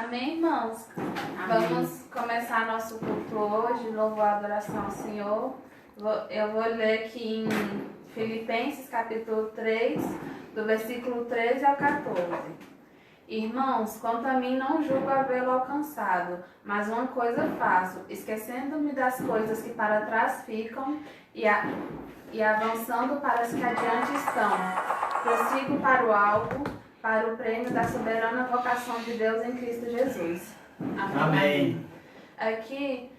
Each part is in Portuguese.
Amém, irmãos? Amém. Vamos começar nosso culto hoje, louvor e adoração ao Senhor. Eu vou ler aqui em Filipenses capítulo 3, do versículo 13 ao 14. Irmãos, quanto a mim não julgo havê-lo alcançado, mas uma coisa faço, esquecendo-me das coisas que para trás ficam e avançando para as que adiante estão. Prossigo para o alto, para o prêmio da soberana vocação de Deus em Cristo Jesus. Amém. Aqui,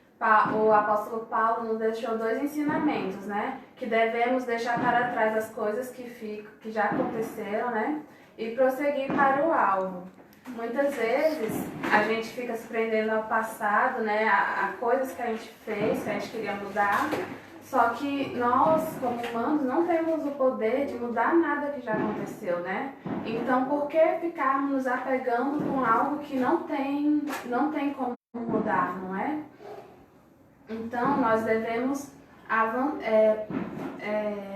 o apóstolo Paulo nos deixou dois ensinamentos, né? Que devemos deixar para trás as coisas que já aconteceram, né? E prosseguir para o alvo. Muitas vezes a gente fica se prendendo ao passado, né? A coisas que a gente fez, que a gente queria mudar. Só que nós, como humanos, não temos o poder de mudar nada que já aconteceu, né? Então, por que ficarmos nos apegando com algo que não tem como mudar, não é? Então, nós devemos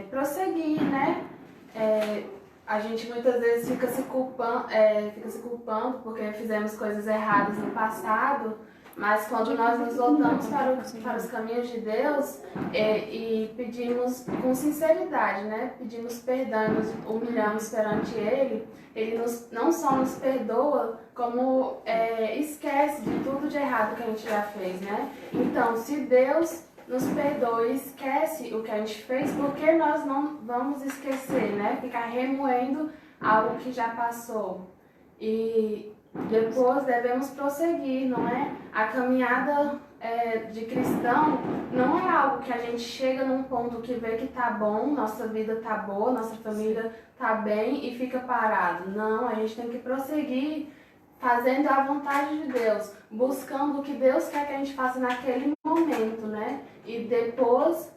prosseguir, né? A gente muitas vezes fica se culpando porque fizemos coisas erradas no passado, mas quando nós nos voltamos para os caminhos de Deus e pedimos com sinceridade, né? Pedimos perdão e nos humilhamos perante Ele, Ele não só nos perdoa, como esquece de tudo de errado que a gente já fez, né? Então, se Deus nos perdoa e esquece o que a gente fez, porque nós não vamos esquecer, né? Ficar remoendo algo que já passou. E depois devemos prosseguir, não é? A caminhada de cristão não é algo que a gente chega num ponto que vê que tá bom, nossa vida tá boa, nossa família tá bem e fica parado. Não, a gente tem que prosseguir fazendo a vontade de Deus, buscando o que Deus quer que a gente faça naquele momento, né? E depois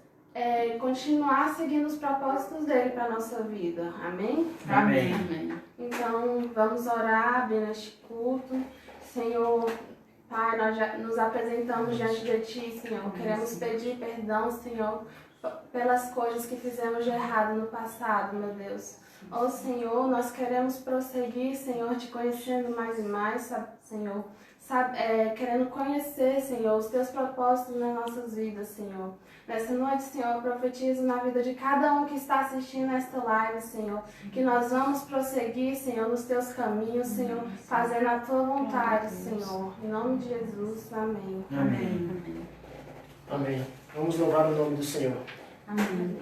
continuar seguindo os propósitos dele para nossa vida. Amém? Amém. Amém. Então, vamos orar bem neste culto. Senhor, Pai, nós já nos apresentamos diante de Ti, Senhor. Queremos pedir perdão, Senhor, pelas coisas que fizemos de errado no passado, meu Deus. Ó Senhor, nós queremos prosseguir, Senhor, te conhecendo mais e mais, sabe, Senhor. Querendo conhecer, Senhor, os Teus propósitos nas nossas vidas, Senhor. Nessa noite, Senhor, eu profetizo na vida de cada um que está assistindo esta live, Senhor, que nós vamos prosseguir, Senhor, nos Teus caminhos, Senhor, fazendo a Tua vontade, Senhor. Em nome de Jesus, amém. Amém. Amém. Amém. Vamos louvar o nome do Senhor. Amém.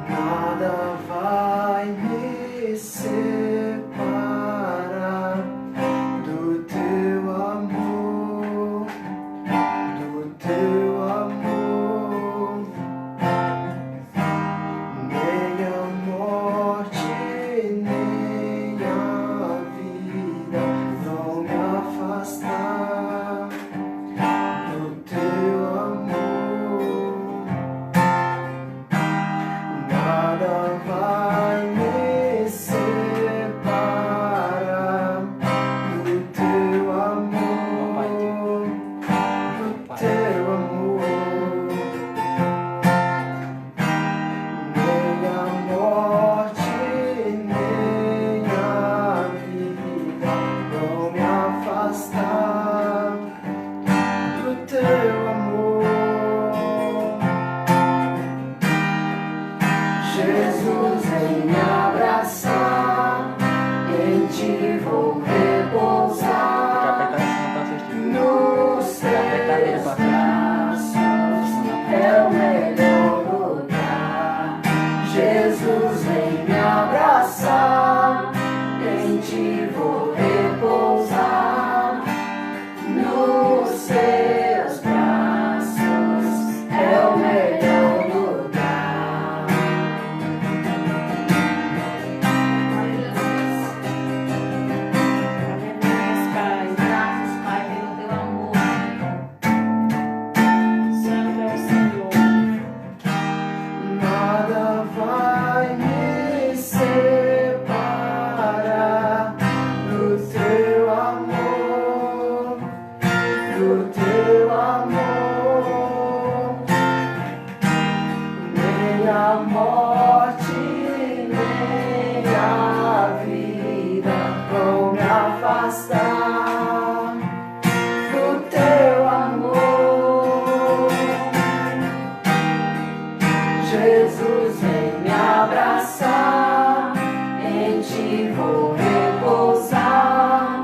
Nada vai me separar do teu amor, do teu amor. afastar do teu amor. Jesus, vem me abraçar, em ti vou repousar,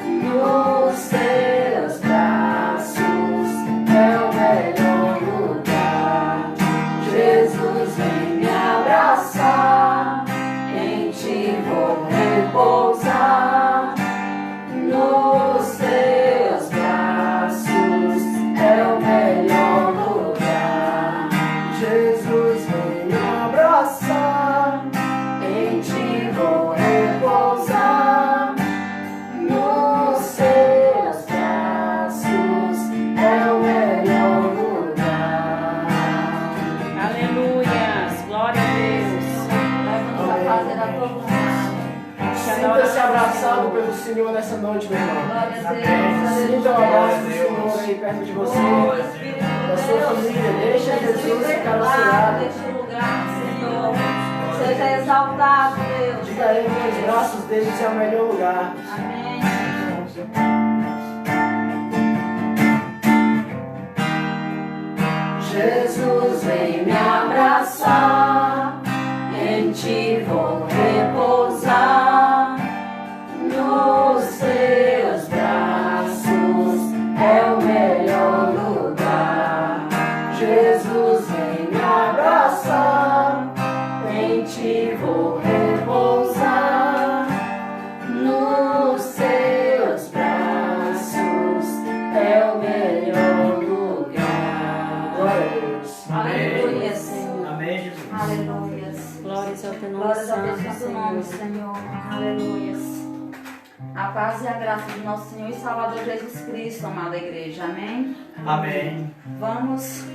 nos teus braços é o melhor lugar. Jesus, vem me abraçar, em ti vou repousar, nos teus braços é o melhor lugar. Jesus, vem me abraçar, em ti vou repousar, nos teus braços é o melhor lugar. Aleluias. Glória a Deus. Vamos a fazer a todo Sinta-se abraçado pelo Senhor nessa noite, meu irmão. Glória a Deus. Sinta o abraço do Senhor aí perto de você, da sua família. Deixa Jesus ficar ao seu lado. Deixa o lugar, Senhor. Seja exaltado, Deus. Diga a Ele que os braços deles é o melhor lugar. Amém. Jesus, vem me abraçar, em ti vou repousar, nos teus braços é o melhor lugar. Jesus, vem me abraçar, em ti vou repousar, nos teus braços é o melhor lugar. Glória a Deus. Aleluia, Senhor. Amém, Jesus. Aleluia. Glórias ao teu nome Glórias ao teu santo, santo nome, Senhor. Senhor. Aleluia. A paz e a graça do nosso Senhor e Salvador Jesus Cristo, amada igreja. Amém? Amém. Vamos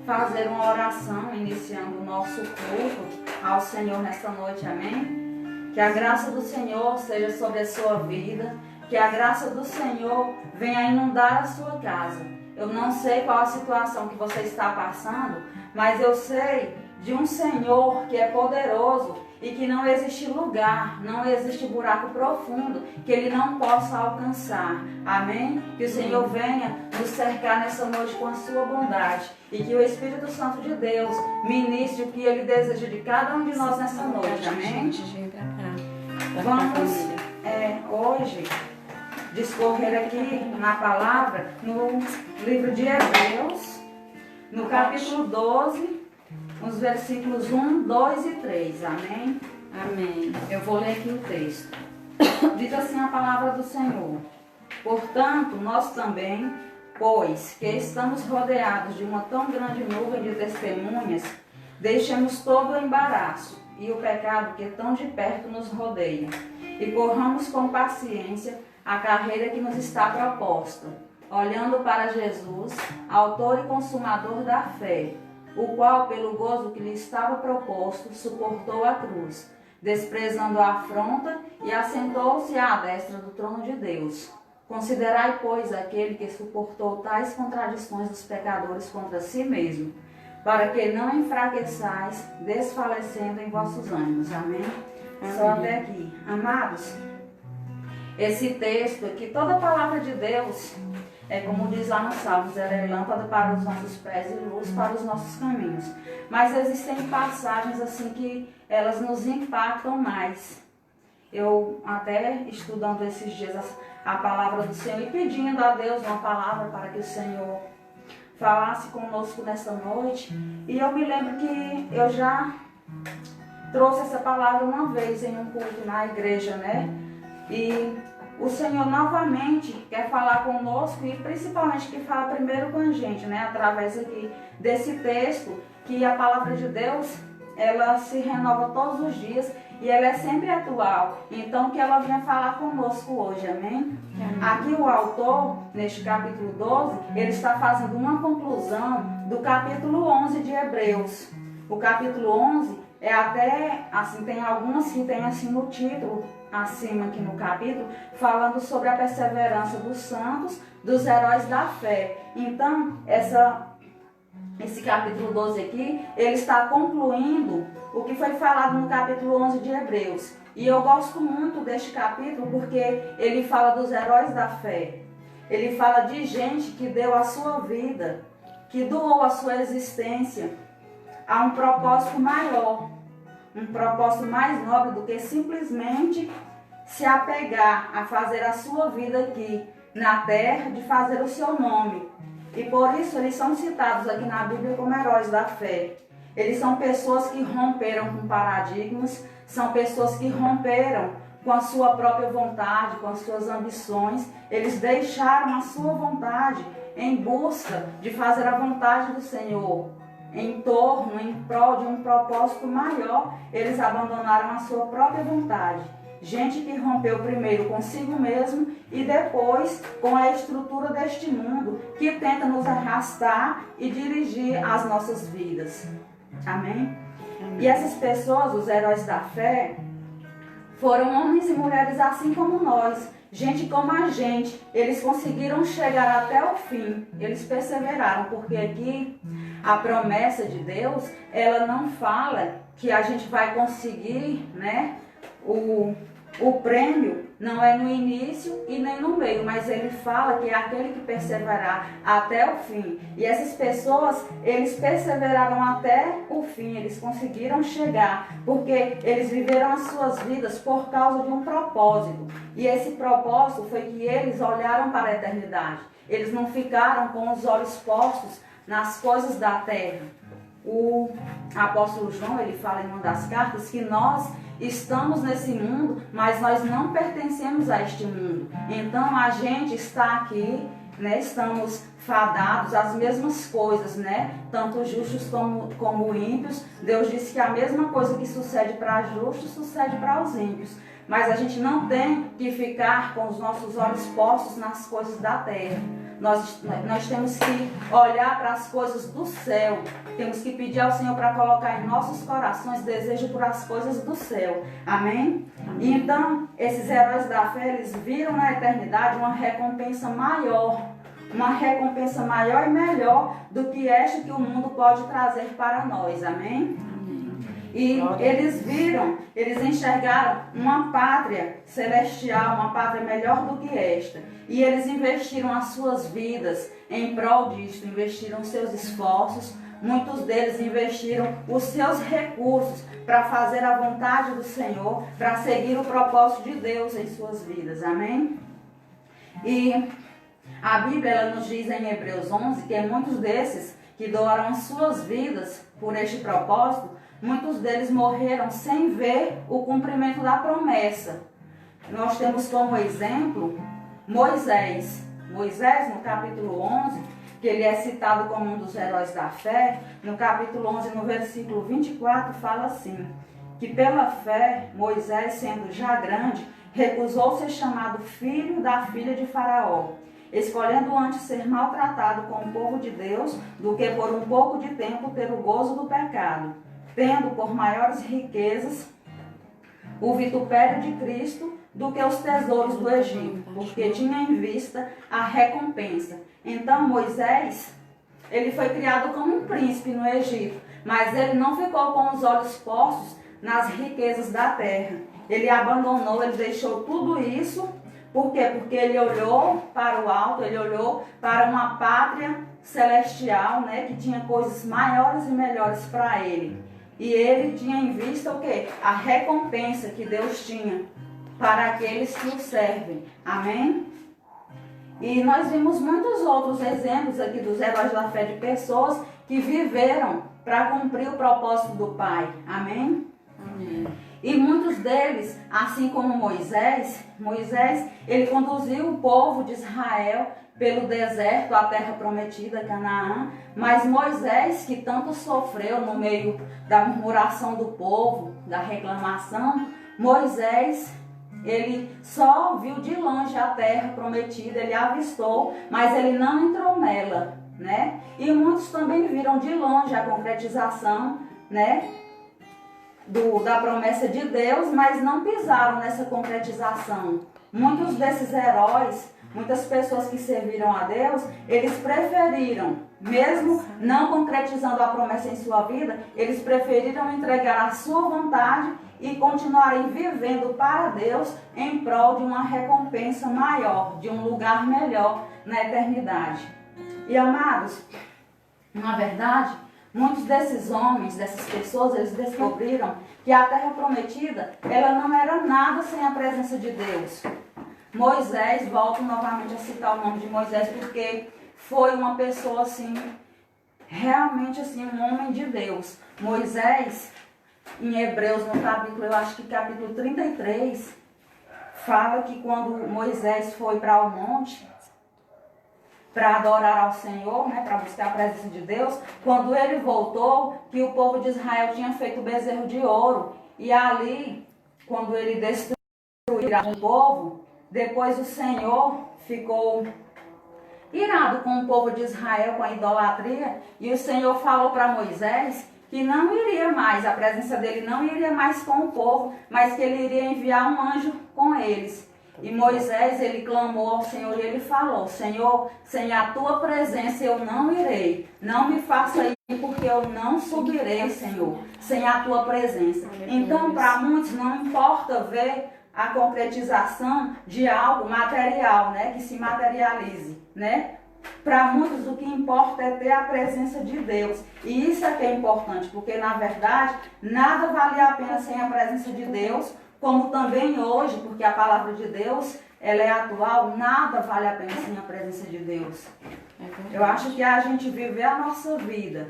fazer uma oração iniciando o nosso culto ao Senhor nesta noite. Amém? Que a graça do Senhor seja sobre a sua vida. Que a graça do Senhor venha inundar a sua casa. Eu não sei qual a situação que você está passando, mas eu sei de um Senhor que é poderoso e que não existe lugar, não existe buraco profundo que Ele não possa alcançar. Amém? Que o Senhor venha nos cercar nessa noite com a sua bondade e que o Espírito Santo de Deus ministre o que Ele deseja de cada um de nós nessa noite. Amém? Vamos hoje discorrer aqui na palavra no livro de Hebreus, no capítulo 12, os versículos 1, 2 e 3. Amém? Amém. Eu vou ler aqui o texto. Diz assim a palavra do Senhor: portanto, nós também, pois que estamos rodeados de uma tão grande nuvem de testemunhas, deixemos todo o embaraço e o pecado que tão de perto nos rodeia, e corramos com paciência a carreira que nos está proposta, olhando para Jesus, autor e consumador da fé, o qual, pelo gozo que lhe estava proposto, suportou a cruz, desprezando a afronta, e assentou-se à destra do trono de Deus. Considerai, pois, aquele que suportou tais contradições dos pecadores contra si mesmo, para que não enfraqueçais, desfalecendo em vossos ânimos. Amém? Só até aqui. Amados, esse texto aqui, toda a palavra de Deus, é como diz lá nos Salmos, ela é lâmpada para os nossos pés e luz para os nossos caminhos. Mas existem passagens assim que elas nos impactam mais. Eu até estudando esses dias a palavra do Senhor e pedindo a Deus uma palavra para que o Senhor falasse conosco nesta noite. E eu me lembro que eu já trouxe essa palavra uma vez em um culto na igreja, né? E o Senhor novamente quer falar conosco e principalmente que fala primeiro com a gente, né? Através aqui desse texto, que a palavra de Deus, ela se renova todos os dias e ela é sempre atual. Então que ela venha falar conosco hoje, amém? Aqui o autor, neste capítulo 12, ele está fazendo uma conclusão do capítulo 11 de Hebreus. O capítulo 11 é até, assim, tem algumas que tem assim no título, acima aqui no capítulo, falando sobre a perseverança dos santos, dos heróis da fé. Então, esse capítulo 12 aqui, ele está concluindo o que foi falado no capítulo 11 de Hebreus. E eu gosto muito deste capítulo porque ele fala dos heróis da fé. Ele fala de gente que deu a sua vida, que doou a sua existência a um propósito maior, um propósito mais nobre do que simplesmente se apegar a fazer a sua vida aqui na terra, de fazer o seu nome. E por isso eles são citados aqui na Bíblia como heróis da fé. Eles são pessoas que romperam com paradigmas, são pessoas que romperam com a sua própria vontade, com as suas ambições. Eles deixaram a sua vontade em busca de fazer a vontade do Senhor. Em torno, em prol de um propósito maior, eles abandonaram a sua própria vontade. Gente que rompeu primeiro consigo mesmo e depois com a estrutura deste mundo que tenta nos arrastar e dirigir as nossas vidas. Amém? Amém. E essas pessoas, os heróis da fé, foram homens e mulheres assim como nós, gente como a gente. Eles conseguiram chegar até o fim, eles perseveraram, porque aqui a promessa de Deus, ela não fala que a gente vai conseguir, né, o prêmio não é no início e nem no meio, mas ele fala que é aquele que perseverar até o fim. E essas pessoas, eles perseveraram até o fim, eles conseguiram chegar, porque eles viveram as suas vidas por causa de um propósito. E esse propósito foi que eles olharam para a eternidade. Eles não ficaram com os olhos postos nas coisas da terra. O apóstolo João, ele fala em uma das cartas que nós estamos nesse mundo, mas nós não pertencemos a este mundo. Então a gente está aqui, né, estamos fadados às mesmas coisas, né? Tanto justos como ímpios. Deus disse que a mesma coisa que sucede para justos, sucede para os ímpios. Mas a gente não tem que ficar com os nossos olhos postos nas coisas da terra. Nós temos que olhar para as coisas do céu. Temos que pedir ao Senhor para colocar em nossos corações desejo por as coisas do céu. Amém? Amém. E então, esses heróis da fé, eles viram na eternidade uma recompensa maior. Uma recompensa maior e melhor do que esta que o mundo pode trazer para nós. Amém? E eles viram, eles enxergaram uma pátria celestial, uma pátria melhor do que esta. E eles investiram as suas vidas em prol disto, investiram seus esforços. Muitos deles investiram os seus recursos para fazer a vontade do Senhor, para seguir o propósito de Deus em suas vidas. Amém? E a Bíblia ela nos diz em Hebreus 11 que muitos desses que doaram as suas vidas por este propósito, muitos deles morreram sem ver o cumprimento da promessa. Nós temos como exemplo Moisés. Moisés, no capítulo 11, que ele é citado como um dos heróis da fé, no capítulo 11, no versículo 24, fala assim, que pela fé, Moisés, sendo já grande, recusou ser chamado filho da filha de Faraó, escolhendo antes ser maltratado com o povo de Deus do que por um pouco de tempo ter o gozo do pecado, tendo por maiores riquezas o vitupério de Cristo do que os tesouros do Egito, porque tinha em vista a recompensa. Então Moisés, ele foi criado como um príncipe no Egito, mas ele não ficou com os olhos postos nas riquezas da terra. Ele abandonou, ele deixou tudo isso. Por quê? Porque ele olhou para o alto, ele olhou para uma pátria celestial, né, que tinha coisas maiores e melhores para ele. E ele tinha em vista o quê? A recompensa que Deus tinha para aqueles que o servem. Amém? E nós vimos muitos outros exemplos aqui dos heróis da fé, de pessoas que viveram para cumprir o propósito do Pai. Amém? Amém. E muitos deles, assim como Moisés, ele conduziu o povo de Israel pelo deserto, a terra prometida, Canaã. Mas Moisés, que tanto sofreu no meio da murmuração do povo, da reclamação, Moisés, ele só viu de longe a terra prometida, ele avistou, mas ele não entrou nela, né? E muitos também viram de longe a concretização, né, da promessa de Deus, mas não pisaram nessa concretização. Muitos desses heróis muitas pessoas que serviram a Deus, eles preferiram, mesmo não concretizando a promessa em sua vida, eles preferiram entregar a sua vontade e continuarem vivendo para Deus em prol de uma recompensa maior, de um lugar melhor na eternidade. E amados, na verdade, muitos desses homens, dessas pessoas, eles descobriram que a terra prometida, ela não era nada sem a presença de Deus. Moisés, volto novamente a citar o nome de Moisés, porque foi uma pessoa assim, realmente assim, um homem de Deus. Moisés, em Hebreus, no capítulo, eu acho que capítulo 33, fala que quando Moisés foi para o monte, para adorar ao Senhor, né, para buscar a presença de Deus, quando ele voltou, que o povo de Israel tinha feito o bezerro de ouro, e ali, quando ele destruiu o povo, depois o Senhor ficou irado com o povo de Israel, com a idolatria, e o Senhor falou para Moisés que não iria mais, a presença dele não iria mais com o povo, mas que ele iria enviar um anjo com eles. E Moisés, ele clamou ao Senhor e ele falou: Senhor, sem a tua presença eu não irei, não me faça ir porque eu não subirei, Senhor, sem a tua presença. Então, para muitos não importa ver a concretização de algo material, né, que se materialize, né? Para muitos o que importa é ter a presença de Deus. E isso é que é importante, porque na verdade nada vale a pena sem a presença de Deus, como também hoje, porque a palavra de Deus, ela é atual, nada vale a pena sem a presença de Deus. Eu acho que a gente viver a nossa vida,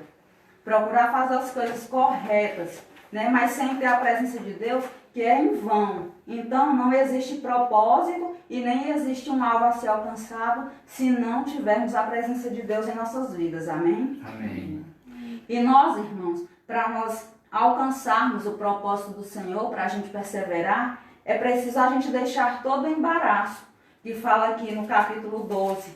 procurar fazer as coisas corretas, né, mas sem ter a presença de Deus, que é em vão. Então não existe propósito e nem existe um alvo a ser alcançado se não tivermos a presença de Deus em nossas vidas. Amém? Amém. E nós, irmãos, para nós alcançarmos o propósito do Senhor, para a gente perseverar, é preciso a gente deixar todo o embaraço, que fala aqui no capítulo 12.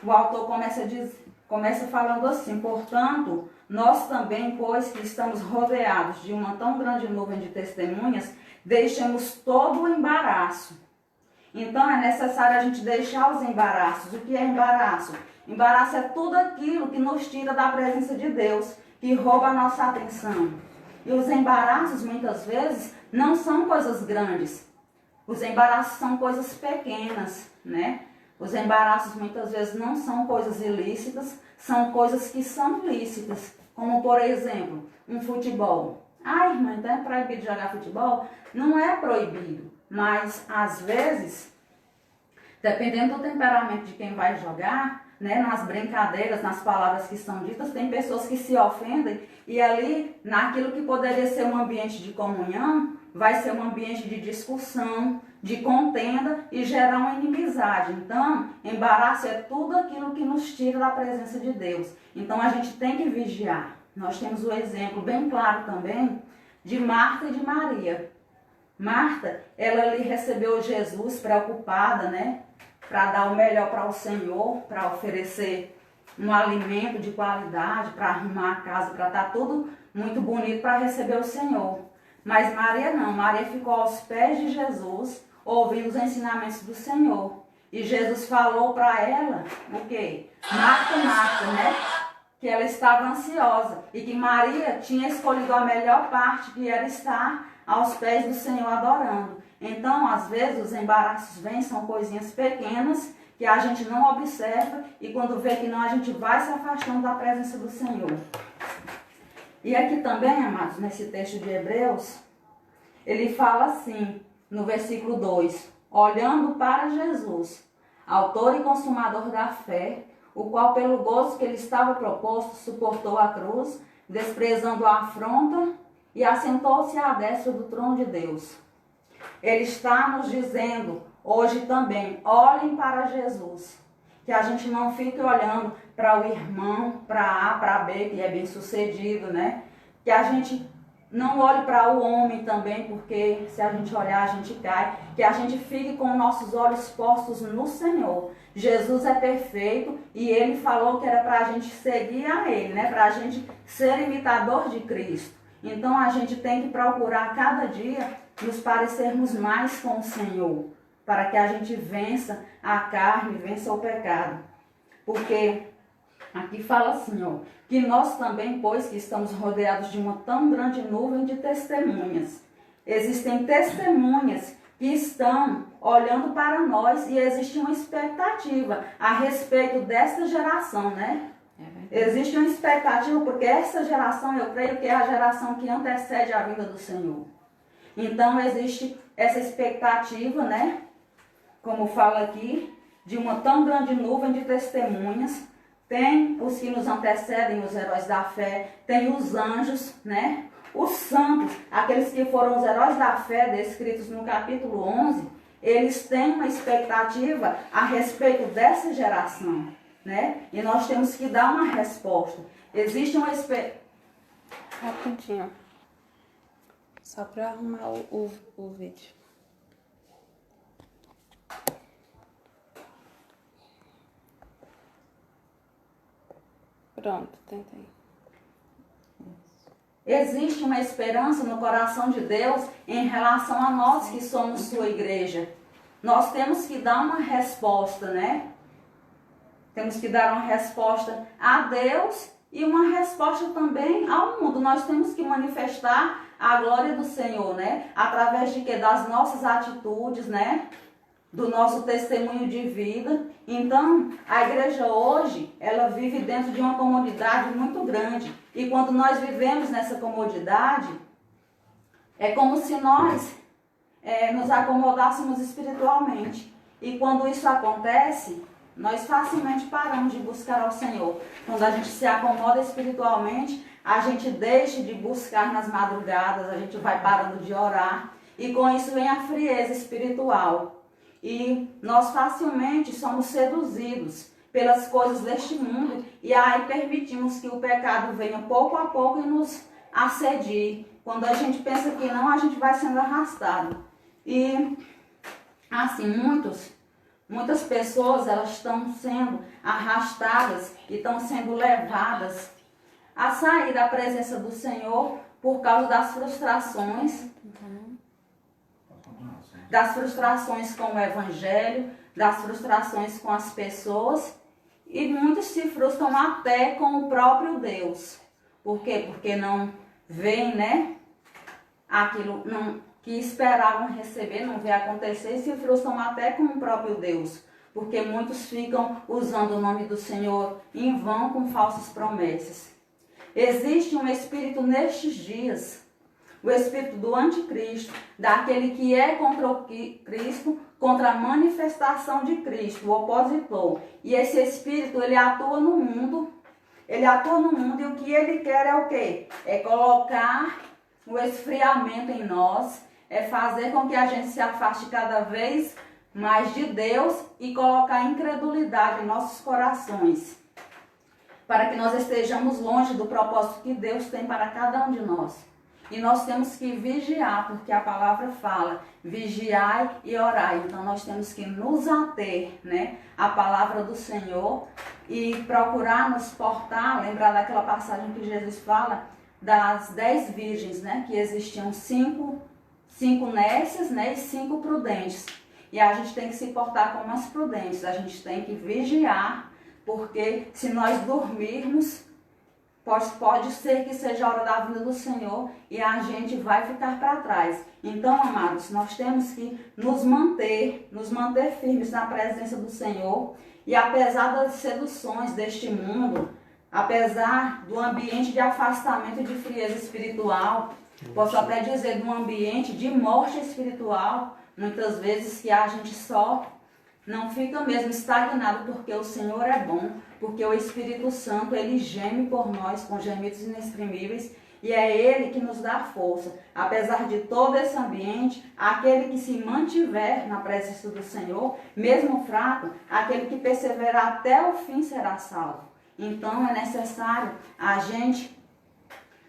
O autor começa falando assim: portanto, nós também, pois que estamos rodeados de uma tão grande nuvem de testemunhas, deixemos todo o embaraço. Então é necessário a gente deixar os embaraços. O que é embaraço? Embaraço é tudo aquilo que nos tira da presença de Deus, que rouba a nossa atenção. E os embaraços, muitas vezes, não são coisas grandes. Os embaraços são coisas pequenas, né? Os embaraços, muitas vezes, não são coisas ilícitas, são coisas que são lícitas. Como, por exemplo, um futebol. Ah, irmã, então é proibido jogar futebol? Não é proibido, mas, às vezes, dependendo do temperamento de quem vai jogar, né, nas brincadeiras, nas palavras que são ditas, tem pessoas que se ofendem e ali, naquilo que poderia ser um ambiente de comunhão, vai ser um ambiente de discussão, de contenda e gerar uma inimizade. Então, embaraço é tudo aquilo que nos tira da presença de Deus. Então, a gente tem que vigiar. Nós temos o exemplo bem claro também de Marta e de Maria. Marta, ela ali recebeu Jesus preocupada, né? Para dar o melhor para o Senhor, para oferecer um alimento de qualidade, para arrumar a casa, para estar tudo muito bonito para receber o Senhor. Mas Maria não, Maria ficou aos pés de Jesus, ouvindo os ensinamentos do Senhor. E Jesus falou para ela o quê? Marta, Marta, né? Que ela estava ansiosa e que Maria tinha escolhido a melhor parte, que era estar aos pés do Senhor adorando. Então, às vezes, os embaraços vêm, são coisinhas pequenas que a gente não observa e quando vê que não, a gente vai se afastando da presença do Senhor. E aqui também, amados, nesse texto de Hebreus, ele fala assim, no versículo 2, olhando para Jesus, autor e consumador da fé, o qual pelo gozo que lhe estava proposto suportou a cruz, desprezando a afronta e assentou-se à destra do trono de Deus. Ele está nos dizendo hoje também, olhem para Jesus, que a gente não fique olhando para o irmão, para A, para B, que é bem sucedido, né? Que a gente não olhe para o homem também, porque se a gente olhar a gente cai, que a gente fique com nossos olhos postos no Senhor. Jesus é perfeito e ele falou que era para a gente seguir a ele, né? Para a gente ser imitador de Cristo. Então a gente tem que procurar cada dia nos parecermos mais com o Senhor, para que a gente vença a carne, vença o pecado. Porque aqui fala assim, ó, que nós também, pois que estamos rodeados de uma tão grande nuvem de testemunhas. Existem testemunhas que estão olhando para nós e existe uma expectativa a respeito desta geração, né? Existe uma expectativa porque essa geração, eu creio que é a geração que antecede a vinda do Senhor. Então existe essa expectativa, né? Como fala aqui, de uma tão grande nuvem de testemunhas. Tem os que nos antecedem, os heróis da fé, tem os anjos, né? Os santos, aqueles que foram os heróis da fé, descritos no capítulo 11, eles têm uma expectativa a respeito dessa geração, né? E nós temos que dar uma resposta. Existe uma expectativa... Rapidinho. Só para arrumar o vídeo. Pronto, tentei. Existe uma esperança no coração de Deus em relação a nós que somos sua igreja. Nós temos que dar uma resposta, né? Temos que dar uma resposta a Deus e uma resposta também ao mundo. Nós temos que manifestar a glória do Senhor, né? Através de quê? Das nossas atitudes, né? Do nosso testemunho de vida. Então, a igreja hoje, ela vive dentro de uma comodidade muito grande. E quando nós vivemos nessa comodidade, é como se nós nos acomodássemos espiritualmente. E quando isso acontece, nós facilmente paramos de buscar ao Senhor. Quando a gente se acomoda espiritualmente, a gente deixa de buscar nas madrugadas, a gente vai parando de orar. E com isso vem a frieza espiritual. E nós facilmente somos seduzidos pelas coisas deste mundo e aí permitimos que o pecado venha pouco a pouco e nos assedie. Quando a gente pensa que não, a gente vai sendo arrastado. E assim, muitas pessoas, elas estão sendo arrastadas e estão sendo levadas a sair da presença do Senhor por causa das frustrações. Das frustrações com o evangelho, das frustrações com as pessoas, e muitos se frustram até com o próprio Deus. Por quê? Porque não veem, né, aquilo que esperavam receber, não vê acontecer, e se frustram até com o próprio Deus. Porque muitos ficam usando o nome do Senhor em vão com falsas promessas. Existe um espírito nestes dias, o espírito do anticristo, daquele que é contra o Cristo, contra a manifestação de Cristo, o opositor. E esse espírito, ele atua no mundo, e o que ele quer é o quê? É colocar o esfriamento em nós, é fazer com que a gente se afaste cada vez mais de Deus e colocar incredulidade em nossos corações, para que nós estejamos longe do propósito que Deus tem para cada um de nós. E nós temos que vigiar, porque a palavra fala, vigiai e orai. Então nós temos que nos ater, né, à palavra do Senhor e procurar nos portar, lembrar daquela passagem que Jesus fala, das 10 virgens, né, que existiam 5 nécias, né, e 5 prudentes. E a gente tem que se portar como as prudentes, a gente tem que vigiar, porque se nós dormirmos, pode ser que seja a hora da vinda do Senhor e a gente vai ficar para trás. Então, amados, nós temos que nos manter firmes na presença do Senhor. E apesar das seduções deste mundo, apesar do ambiente de afastamento e de frieza espiritual, posso até dizer de um ambiente de morte espiritual, muitas vezes que a gente só não fica mesmo estagnado, porque o Senhor é bom, porque o Espírito Santo, ele geme por nós com gemidos inexprimíveis, e é ele que nos dá força. Apesar de todo esse ambiente, aquele que se mantiver na presença do Senhor, mesmo fraco, aquele que perseverar até o fim será salvo. Então é necessário a gente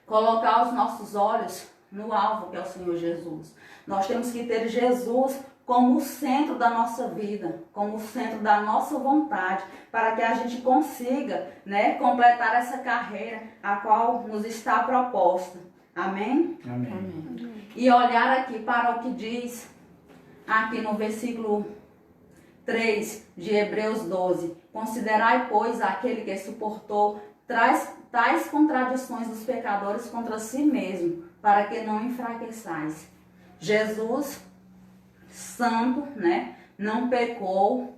colocar os nossos olhos no alvo, que é o Senhor Jesus. Nós temos que ter Jesus como o centro da nossa vida, como o centro da nossa vontade, para que a gente consiga, né, completar essa carreira a qual nos está proposta. Amém? Amém. E olhar aqui para o que diz aqui no versículo 3 de Hebreus 12. Considerai, pois, aquele que suportou tais contradições dos pecadores contra si mesmo, para que não enfraqueçais. Jesus, santo, né, não pecou,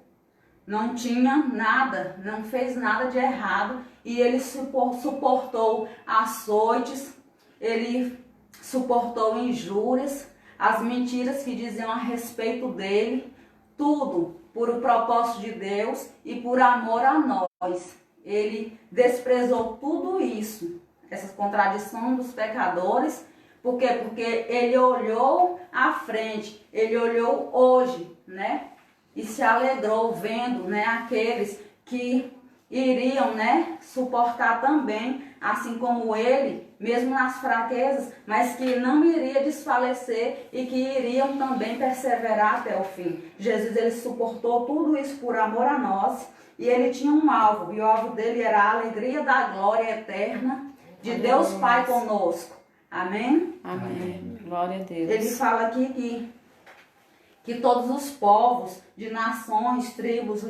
não tinha nada, não fez nada de errado, e ele suportou açoites, ele suportou injúrias, as mentiras que diziam a respeito dele, tudo por o propósito de Deus e por amor a nós. Ele desprezou tudo isso, essas contradições dos pecadores. Por quê? Porque ele olhou à frente, ele olhou hoje, né? E se alegrou vendo, né, aqueles que iriam, né, suportar também, assim como ele, mesmo nas fraquezas, mas que não iria desfalecer e que iriam também perseverar até o fim. Jesus, ele suportou tudo isso por amor a nós, e ele tinha um alvo, e o alvo dele era a alegria da glória eterna de Deus Pai conosco. Amém? Amém. Glória a Deus. Ele fala aqui que todos os povos, de nações, tribos,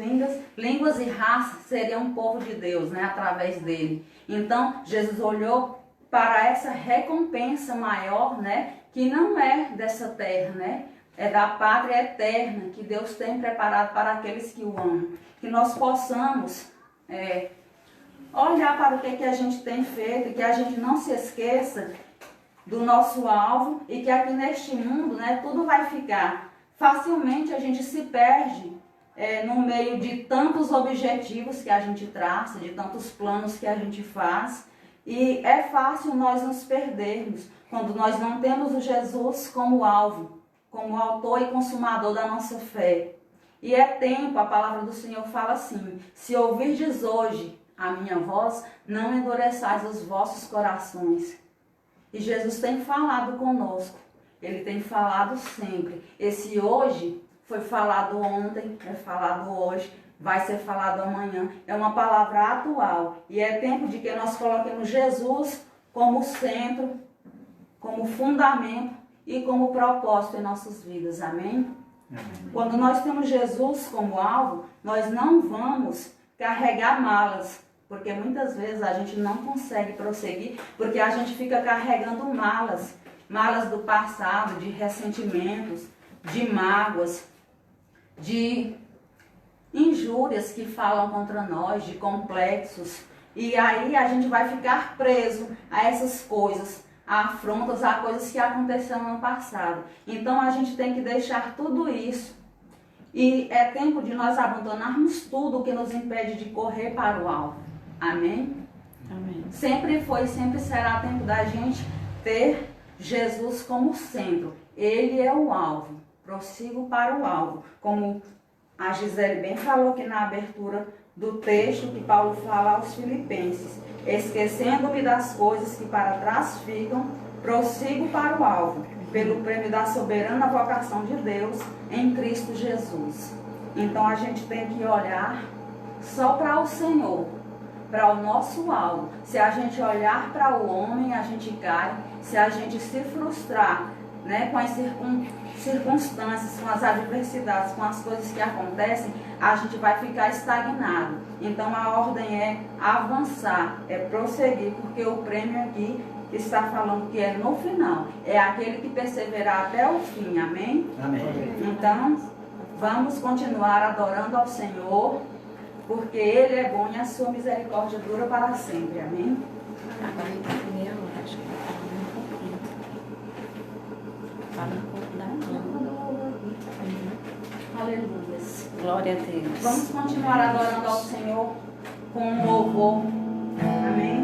línguas e raças seriam um povo de Deus, né, através dele. Então, Jesus olhou para essa recompensa maior, né, que não é dessa terra, né, é da pátria eterna que Deus tem preparado para aqueles que o amam. Que nós possamos olhar para o que a gente tem feito e que a gente não se esqueça do nosso alvo, e que aqui neste mundo, né, tudo vai ficar. Facilmente a gente se perde no meio de tantos objetivos que a gente traça, de tantos planos que a gente faz, e é fácil nós nos perdermos quando nós não temos o Jesus como alvo, como autor e consumador da nossa fé. E é tempo, a palavra do Senhor fala assim: se ouvirdes hoje a minha voz, não endureçais os vossos corações. E Jesus tem falado conosco, ele tem falado sempre. Esse hoje foi falado ontem, é falado hoje, vai ser falado amanhã. É uma palavra atual, e é tempo de que nós coloquemos Jesus como centro, como fundamento e como propósito em nossas vidas. Amém? Quando nós temos Jesus como alvo, nós não vamos carregar malas, porque muitas vezes a gente não consegue prosseguir, porque a gente fica carregando malas do passado, de ressentimentos, de mágoas, de injúrias que falam contra nós, de complexos. E aí a gente vai ficar preso a essas coisas, a afrontas, a coisas que aconteceram no passado. Então a gente tem que deixar tudo isso. E é tempo de nós abandonarmos tudo que nos impede de correr para o alvo. Amém? Amém. Sempre foi e sempre será tempo da gente ter Jesus como centro. Ele é o alvo. Prossigo para o alvo. Como a Gisele bem falou aqui na abertura do texto que Paulo fala aos Filipenses: esquecendo-me das coisas que para trás ficam, prossigo para o alvo, pelo prêmio da soberana vocação de Deus em Cristo Jesus. Então a gente tem que olhar só para o Senhor, para o nosso alvo. Se a gente olhar para o homem, a gente cai. Se a gente se frustrar, né, com as circunstâncias, com as adversidades, com as coisas que acontecem, a gente vai ficar estagnado. Então a ordem é avançar, é prosseguir, porque o prêmio aqui está falando que é no final, é aquele que perseverar até o fim. Amém? Amém. Então vamos continuar adorando ao Senhor, porque Ele é bom e a sua misericórdia dura para sempre. Amém? Fala um pouco da mão. Aleluia. Glória a Deus. Vamos continuar adorando ao Senhor com um louvor. Amém?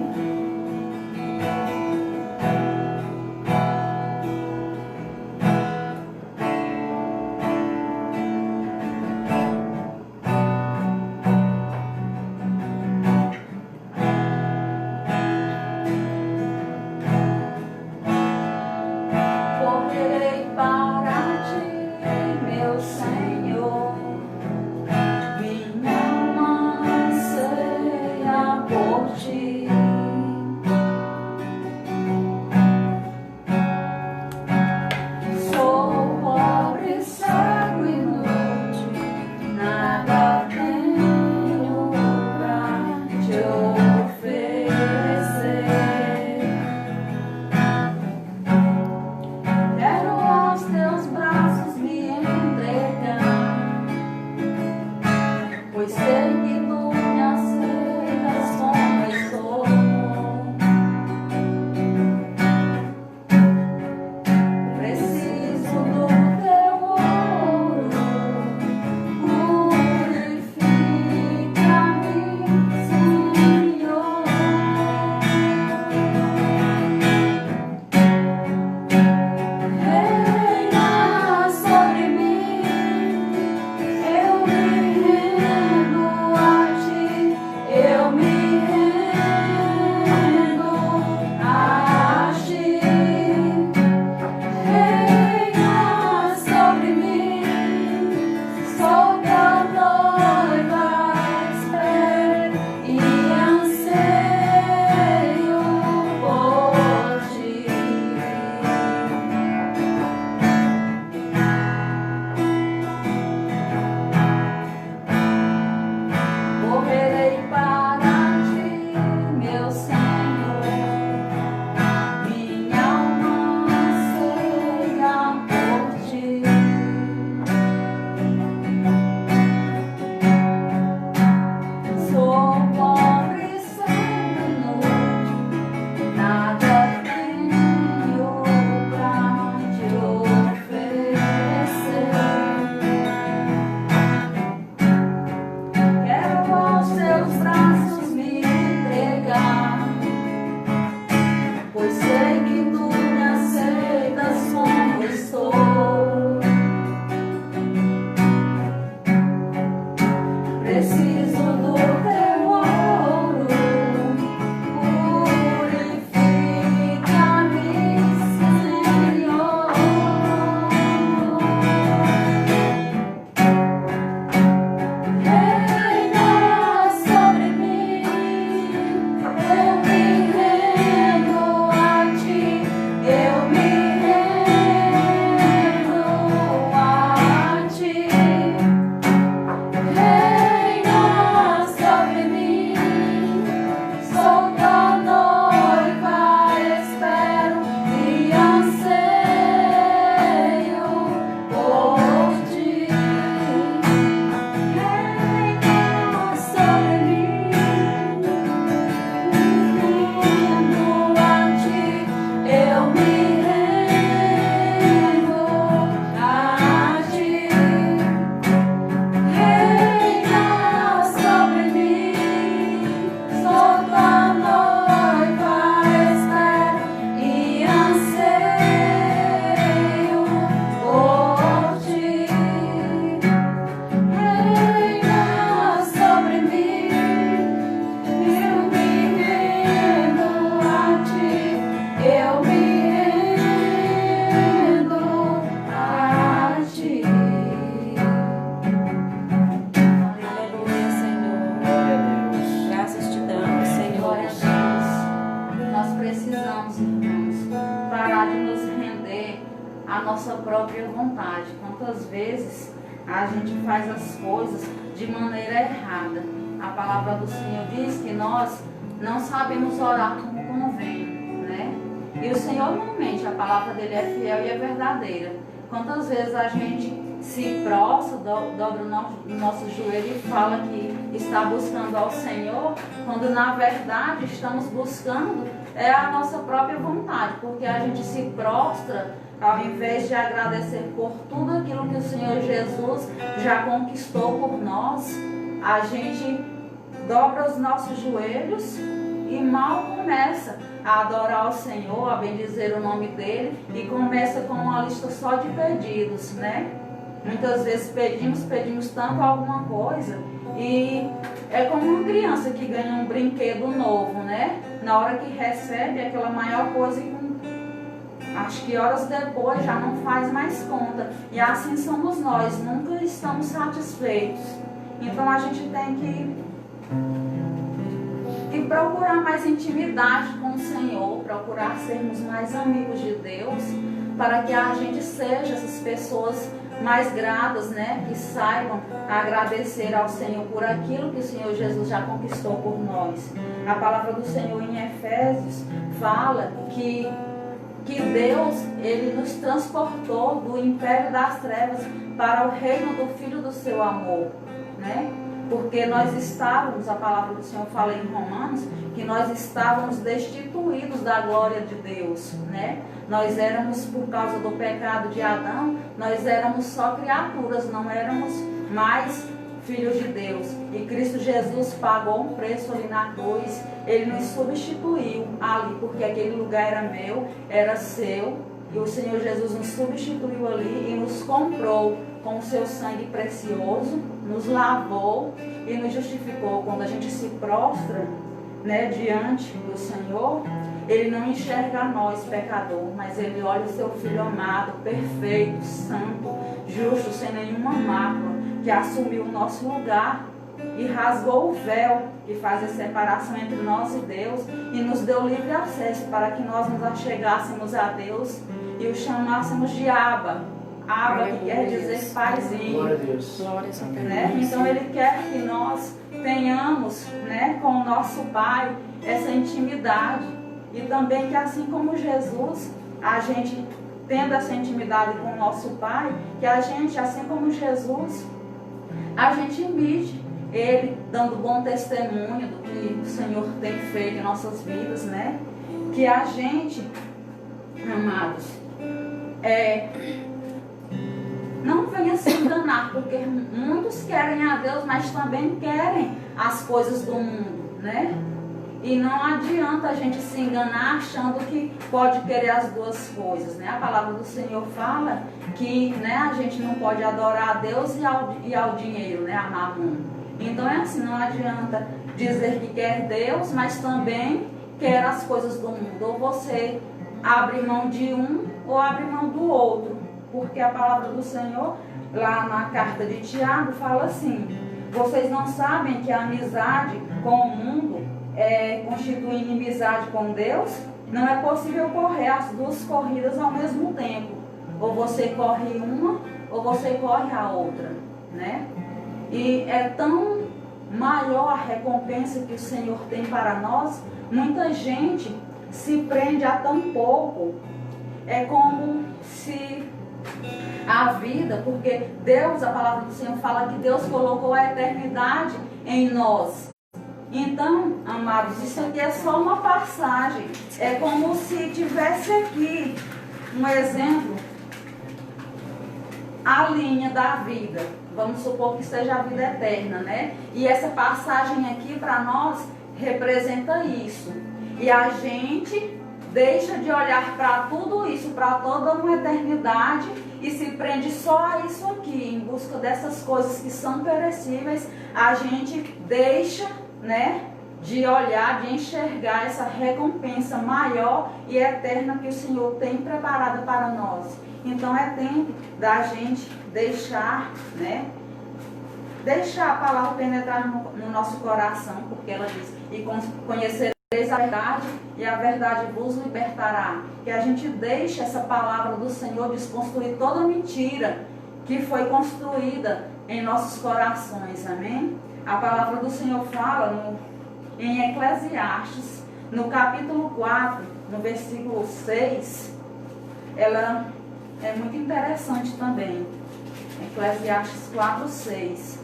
Correrei para ti, meu Senhor. Minha alma anseia por ti. pois sei que tu me aceitas como estou. Preciso do teu ouro, purifica-me, Senhor. Reina sobre mim, eu me rendo a ti, eu me rendo a ti. Reina sobre mim, sou tua noiva, espero e anseio por ti. Correrei para ti, meu Senhor, minha alma anseia por ti. Sou pobre sem luz, nada tenho pra te oferecer. Quero aos teus braços me entregar, pois sei que tu me aceitas como estou. Preciso do teu ouro, purifica-me, Senhor. Reina sobre mim, eu me rendo a ti, eu me rendo a ti. Reina sobre mim, sou tua noiva, espero e anseio por ti. Reina sobre mim, me rendo a ti, eu me rendo a ti. Reina sobre mim, sou tua noiva, espero e anseio por ti. Reina sobre mim, eu me rendo a ti, eu me rendo a ti. Aleluia, Senhor. Glória a Deus. Graças te damos, Senhor. Glória a Deus. Nós precisamos, irmãos, parar de nos render à nossa própria vontade. Quantas vezes a gente faz as coisas de maneira errada. A palavra do Senhor diz que nós não sabemos orar como convém, né? E o Senhor não mente, a palavra dele é fiel e é verdadeira. Quantas vezes a gente se prostra, dobra o nosso joelho e fala que está buscando ao Senhor, quando na verdade estamos buscando a nossa própria vontade, porque a gente se prostra ao invés de agradecer por tudo aquilo que o Senhor Jesus já conquistou por nós. A gente dobra os nossos joelhos e mal começa a adorar o Senhor, a bendizer o nome dele, e começa com uma lista só de pedidos, né? Muitas vezes pedimos tanto alguma coisa, e é como uma criança que ganha um brinquedo novo, né? Na hora que recebe aquela maior coisa, e acho que horas depois já não faz mais conta. E assim somos nós, nunca estamos satisfeitos. Então a gente tem que procurar mais intimidade com o Senhor, procurar sermos mais amigos de Deus, para que a gente seja essas pessoas mais gratas, né? Que saibam agradecer ao Senhor por aquilo que o Senhor Jesus já conquistou por nós. A palavra do Senhor em Efésios fala que Deus, ele nos transportou do império das trevas para o reino do Filho do seu amor, né? Porque porque nós estávamos, a palavra do Senhor fala em Romanos, que nós estávamos destituídos da glória de Deus, né? Nós éramos, por causa do pecado de Adão, nós éramos só criaturas, não éramos mais filhos de Deus. E Cristo Jesus pagou um preço ali na cruz, Ele nos substituiu ali, porque aquele lugar era meu, era seu, e o Senhor Jesus nos substituiu ali e nos comprou com o seu sangue precioso, nos lavou e nos justificou. Quando a gente se prostra, né, diante do Senhor, Ele não enxerga nós, pecador, mas Ele olha o seu Filho amado, perfeito, santo, justo, sem nenhuma mácula, que assumiu o nosso lugar e rasgou o véu que faz a separação entre nós e Deus e nos deu livre acesso para que nós nos achegássemos a Deus e o chamássemos de Abba. Abba, que quer dizer paizinho. Glória a Deus. Glória a Deus. Né? Então Ele quer que nós tenhamos, né, com o nosso Pai essa intimidade. E também que assim como Jesus, a gente tendo essa intimidade com o nosso Pai, que a gente, assim como Jesus, a gente imite Ele, dando bom testemunho do que o Senhor tem feito em nossas vidas, né? Que a gente, amados, não venha se enganar, porque muitos querem a Deus, mas também querem as coisas do mundo, né? E não adianta a gente se enganar achando que pode querer as duas coisas, né? A palavra do Senhor fala que, né, a gente não pode adorar a Deus e ao dinheiro, né? A Mamon. Então é assim, não adianta dizer que quer Deus, mas também quer as coisas do mundo. Ou você abre mão de um ou abre mão do outro. Porque a palavra do Senhor, lá na carta de Tiago, fala assim: vocês não sabem que a amizade com o mundo constitui inimizade com Deus? Não é possível correr as duas corridas ao mesmo tempo. Ou você corre uma, ou você corre a outra, né? E é tão maior a recompensa que o Senhor tem para nós, muita gente se prende a tão pouco. É como se a vida, porque Deus, a palavra do Senhor fala que Deus colocou a eternidade em nós. Então, amados, isso aqui é só uma passagem. É como se tivesse aqui um exemplo, a linha da vida. Vamos supor que seja a vida eterna, né? E essa passagem aqui para nós representa isso. E a gente deixa de olhar para tudo isso, para toda uma eternidade, e se prende só a isso aqui, em busca dessas coisas que são perecíveis. A gente deixa, né, de olhar, de enxergar essa recompensa maior e eterna que o Senhor tem preparada para nós. Então é tempo da gente deixar, né, deixar a palavra penetrar no nosso coração, porque ela diz: e conhecereis a verdade, e a verdade vos libertará. Que a gente deixe essa palavra do Senhor desconstruir toda mentira que foi construída em nossos corações, amém? A palavra do Senhor fala em Eclesiastes, no capítulo 4, no versículo 6, ela é muito interessante também. Eclesiastes 4, 6.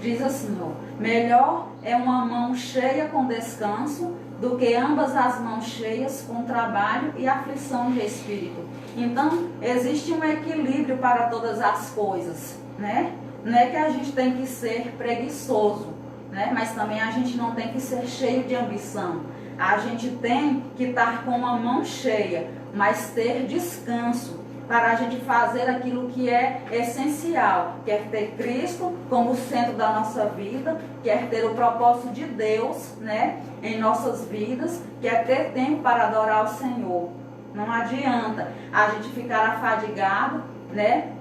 Diz assim, ó: melhor é uma mão cheia com descanso do que ambas as mãos cheias com trabalho e aflição de espírito. Então, existe um equilíbrio para todas as coisas, né? Não é que a gente tem que ser preguiçoso, né? Mas também a gente não tem que ser cheio de ambição. A gente tem que estar com uma mão cheia, mas ter descanso para a gente fazer aquilo que é essencial. Quer ter Cristo como centro da nossa vida, quer ter o propósito de Deus, né, em nossas vidas, quer ter tempo para adorar o Senhor. Não adianta a gente ficar afadigado, né,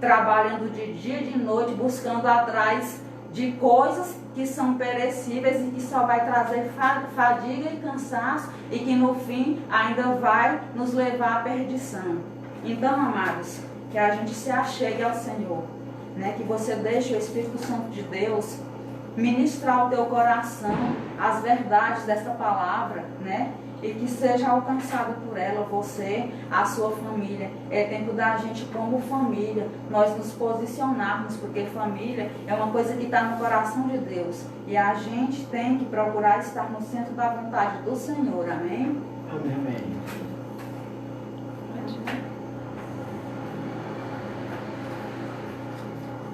trabalhando de dia e de noite, buscando atrás de coisas que são perecíveis e que só vai trazer fadiga e cansaço, e que no fim ainda vai nos levar à perdição. Então, amados, que a gente se achegue ao Senhor, né? Que você deixe o Espírito Santo de Deus ministrar ao teu coração as verdades desta palavra, né? e que seja alcançado por ela, você, a sua família. É tempo da gente, como família, nós nos posicionarmos, porque família é uma coisa que está no coração de Deus. E a gente tem que procurar estar no centro da vontade do Senhor. Amém? Amém. Pode.